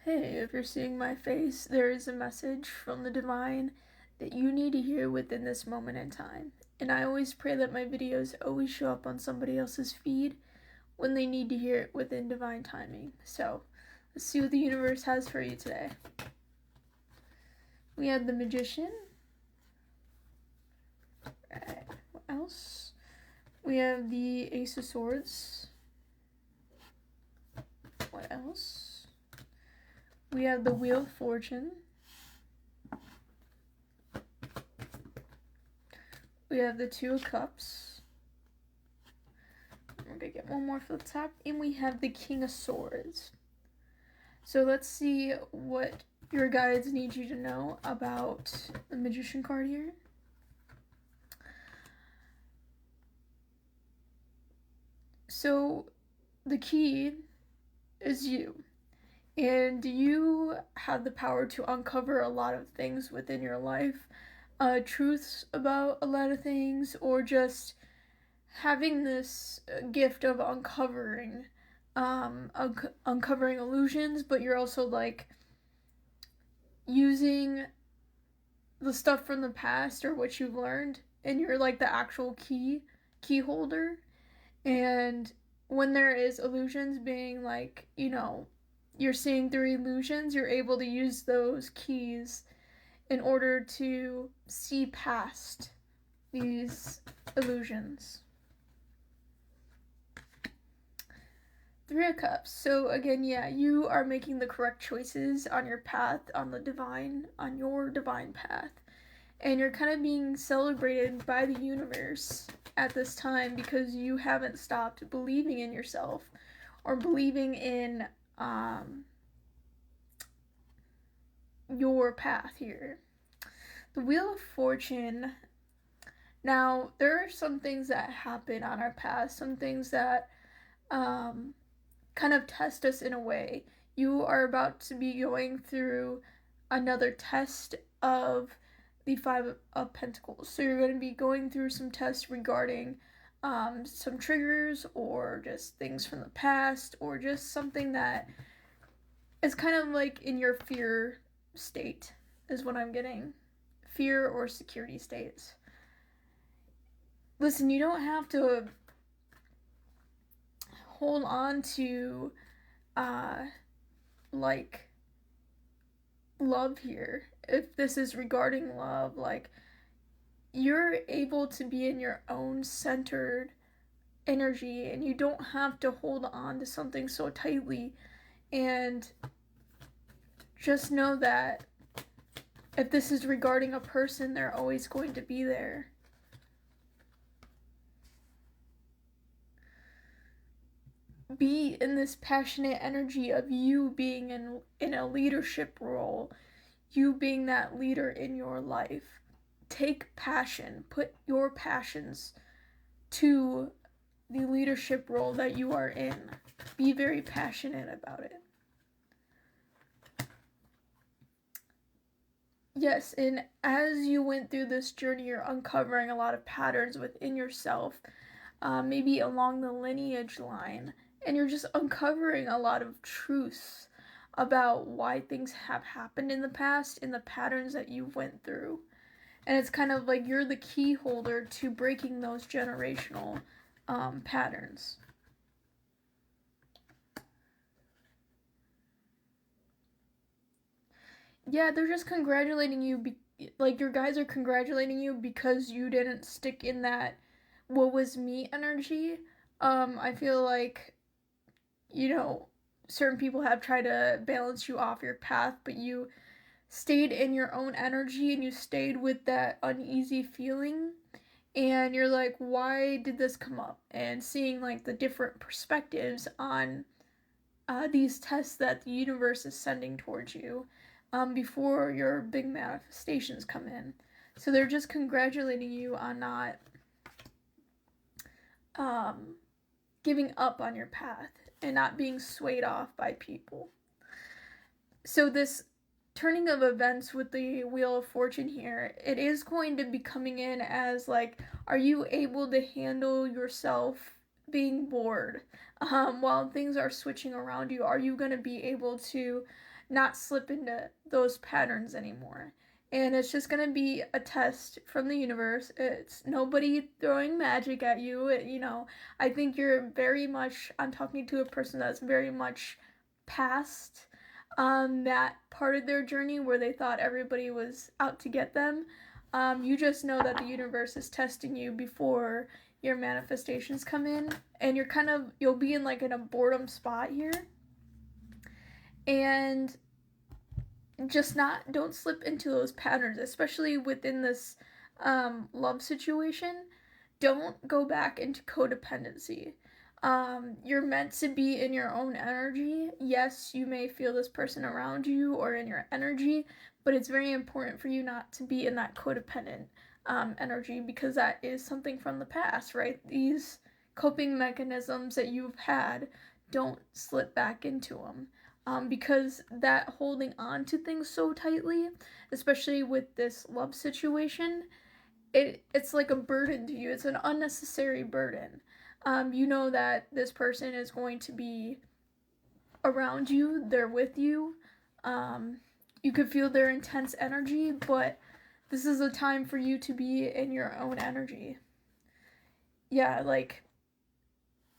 Hey, if you're seeing my face, there is a message from the divine that you need to hear within this moment in time. And I always pray that my videos always show up on somebody else's feed when they need to hear it within divine timing. So, let's see what the universe has for you today. We have the Magician. Alright, what else? We have the Ace of Swords. What else? We have the Wheel of Fortune. We have the Two of Cups. We're gonna get one more for the top. And we have the King of Swords. So let's see what your guides need you to know about the Magician card here. So the key is you. And you have the power to uncover a lot of things within your life, truths about a lot of things, or just having this gift of uncovering, uncovering illusions, but you're also like using the stuff from the past or what you've learned, and you're like the actual key holder. And when there is illusions being like, you're seeing through illusions, you're able to use those keys in order to see past these illusions. Three of Cups. So again, yeah, you are making the correct choices on your path, on your divine path. And you're kind of being celebrated by the universe at this time because you haven't stopped believing in yourself or believing in your path here. The Wheel of Fortune. Now, there are some things that happen on our path, some things that kind of test us in a way. You are about to be going through another test of the Five of Pentacles. So you're going to be going through some tests regarding some triggers or just things from the past or just something that is kind of like in your fear state is what I'm getting. Fear or security states. Listen, you don't have to hold on to like love here. If this is regarding love, like you're able to be in your own centered energy and you don't have to hold on to something so tightly. And just know that if this is regarding a person, they're always going to be there. Be in this passionate energy of you being in a leadership role, you being that leader in your life. Take passion, put your passions to the leadership role that you are in. Be very passionate about it. Yes, and as you went through this journey, you're uncovering a lot of patterns within yourself, maybe along the lineage line, and you're just uncovering a lot of truths about why things have happened in the past and the patterns that you went through. And it's kind of like you're the key holder to breaking those generational patterns. Yeah, they're just congratulating you. Like, your guys are congratulating you because you didn't stick in that "what was me" energy. I feel like, certain people have tried to balance you off your path, but you stayed in your own energy and you stayed with that uneasy feeling. And you're like, why did this come up? And seeing, like, the different perspectives on these tests that the universe is sending towards you before your big manifestations come in. So they're just congratulating you on not giving up on your path and not being swayed off by people. So this turning of events with the Wheel of Fortune here, it is going to be coming in as like, are you able to handle yourself being bored while things are switching around you? Are you going to be able to not slip into those patterns anymore. And it's just going to be a test from the universe. It's nobody throwing magic at you. I think you're very much, I'm talking to a person that's very much past that part of their journey where they thought everybody was out to get them. You just know that the universe is testing you before your manifestations come in, and you'll be in like in a boredom spot here. And just don't slip into those patterns, especially within this love situation. Don't go back into codependency. You're meant to be in your own energy. Yes, you may feel this person around you or in your energy, but it's very important for you not to be in that codependent energy, because that is something from the past, right? These coping mechanisms that you've had, don't slip back into them. Because that holding on to things so tightly, especially with this love situation, it's like a burden to you. It's an unnecessary burden. You know that this person is going to be around you, they're with you. You could feel their intense energy, but this is a time for you to be in your own energy. Yeah, like,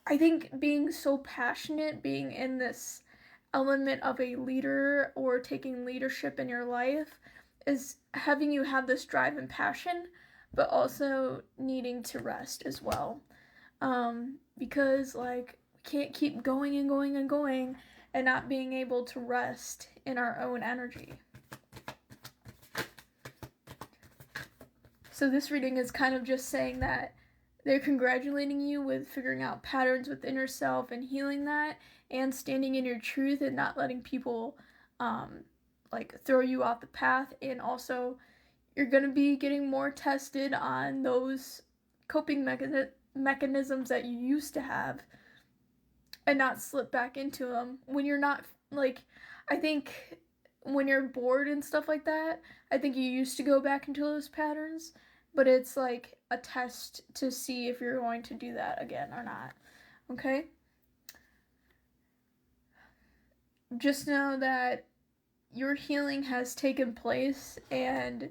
I think being so passionate, being in this element of a leader or taking leadership in your life, is having you have this drive and passion, but also needing to rest as well. Because like we can't keep going and going and going and not being able to rest in our own energy. So this reading is kind of just saying that they're congratulating you with figuring out patterns within yourself and healing that, and standing in your truth and not letting people like throw you off the path. And also, you're going to be getting more tested on those coping mechanisms that you used to have, and not slip back into them when you're not, like, I think when you're bored and stuff like that, I think you used to go back into those patterns, but it's like a test to see if you're going to do that again or not. Okay? Just know that your healing has taken place, and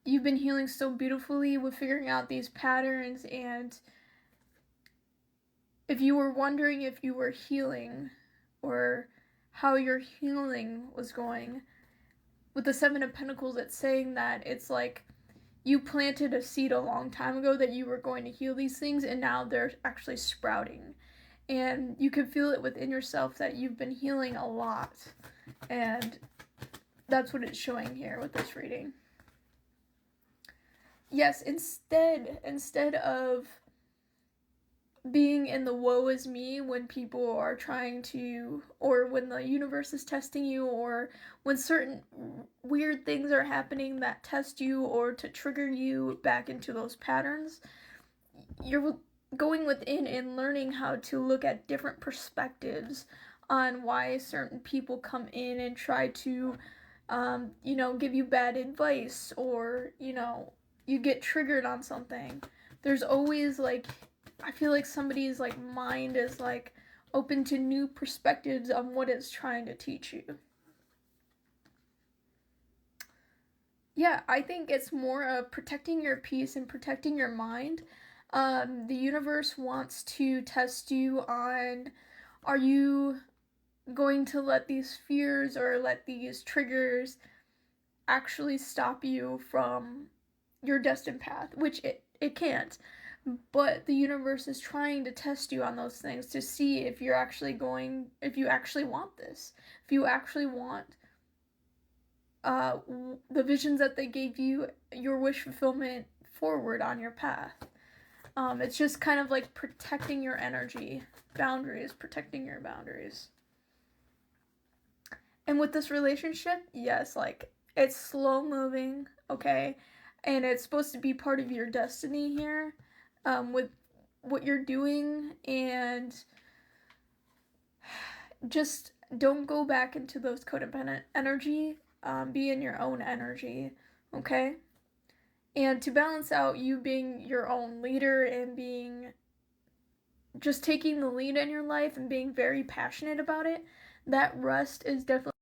you've been healing so beautifully with figuring out these patterns. And if you were wondering if you were healing or how your healing was going, with the Seven of Pentacles, it's saying that it's like you planted a seed a long time ago that you were going to heal these things, and now they're actually sprouting. And you can feel it within yourself that you've been healing a lot. And that's what it's showing here with this reading. Yes, instead of being in the woe is me when people are trying to, or when the universe is testing you, or when certain weird things are happening that test you or to trigger you back into those patterns, you're going within and learning how to look at different perspectives on why certain people come in and try to give you bad advice, or you get triggered on something. There's always, like, I feel like somebody's like mind is like open to new perspectives on what it's trying to teach you. Yeah, I think it's more of protecting your peace and protecting your mind. The universe wants to test you on, are you going to let these fears or let these triggers actually stop you from your destined path, which it can't. But the universe is trying to test you on those things to see if you actually want this, if you actually want the visions that they gave you, your wish fulfillment forward on your path. It's just kind of like protecting your energy, protecting your boundaries. And with this relationship, yes, like, it's slow moving, okay? And it's supposed to be part of your destiny here, with what you're doing. And just don't go back into those codependent energy. Be in your own energy, okay? And to balance out you being your own leader and just taking the lead in your life and being very passionate about it, that rest is definitely